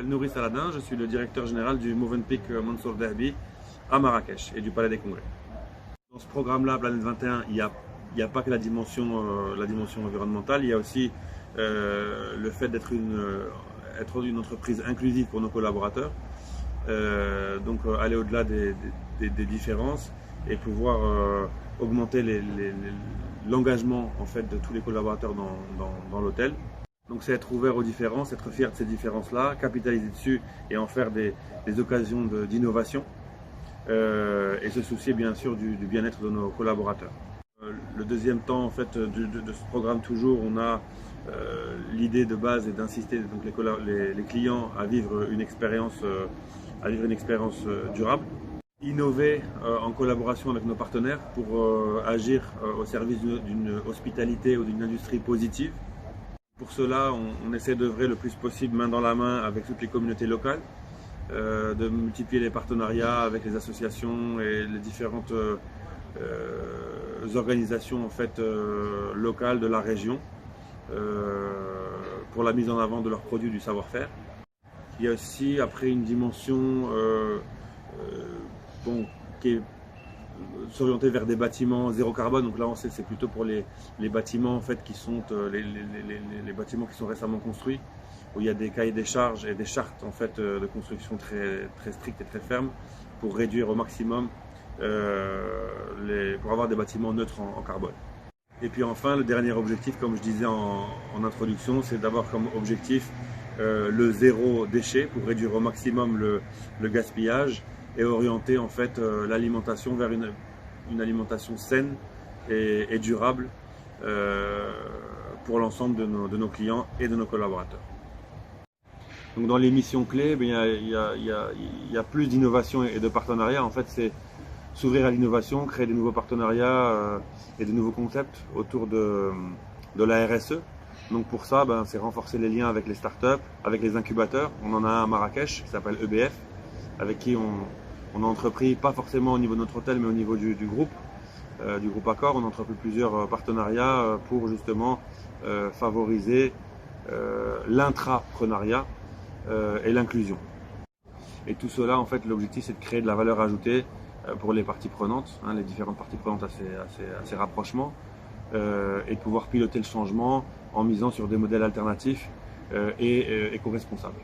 Je m'appelle Nouri Saladin, je suis le directeur général du Movenpick Mansour Derby à Marrakech et du Palais des Congrès. Dans ce programme-là, Planète 21, il n'y a pas que la dimension environnementale, il y a aussi le fait d'être une entreprise inclusive pour nos collaborateurs. Donc aller au-delà des différences et pouvoir augmenter l'engagement en fait, de tous les collaborateurs dans l'hôtel. Donc c'est être ouvert aux différences, être fier de ces différences-là, capitaliser dessus et en faire des occasions d'innovation et se soucier bien sûr du bien-être de nos collaborateurs. Le deuxième temps en fait, de ce programme toujours, on a l'idée de base est d'insister donc les clients à vivre une expérience durable. Innover en collaboration avec nos partenaires pour agir au service d'une hospitalité ou d'une industrie positive. Pour cela, on essaie d'œuvrer le plus possible main dans la main avec toutes les communautés locales, de multiplier les partenariats avec les associations et les différentes organisations en fait, locales de la région pour la mise en avant de leurs produits du savoir-faire. Il y a aussi après une dimension qui est s'orienter vers des bâtiments zéro carbone. Donc là, on sait que c'est plutôt pour les bâtiments en fait qui sont les bâtiments qui sont récemment construits, où il y a des cahiers des charges et des chartes en fait de construction très strictes et très fermes pour réduire au maximum pour avoir des bâtiments neutres en carbone. Et puis enfin, le dernier objectif, comme je disais en introduction, c'est d'avoir comme objectif le zéro déchet pour réduire au maximum le gaspillage et orienter en fait l'alimentation vers une alimentation saine et durable pour l'ensemble de nos clients et de nos collaborateurs. Donc dans les missions clés, il y a plus d'innovation et de partenariat. En fait, c'est s'ouvrir à l'innovation, créer des nouveaux partenariats et de nouveaux concepts autour de la RSE. Donc pour ça, c'est renforcer les liens avec les startups, avec les incubateurs. On en a un à Marrakech qui s'appelle EBF, avec qui on a entrepris, pas forcément au niveau de notre hôtel, mais au niveau du groupe Accor. On a entrepris plusieurs partenariats pour justement favoriser l'intrapreneuriat et l'inclusion. Et tout cela, en fait, l'objectif, c'est de créer de la valeur ajoutée pour les parties prenantes, les différentes parties prenantes à ces rapprochements, et de pouvoir piloter le changement en misant sur des modèles alternatifs et éco-responsables.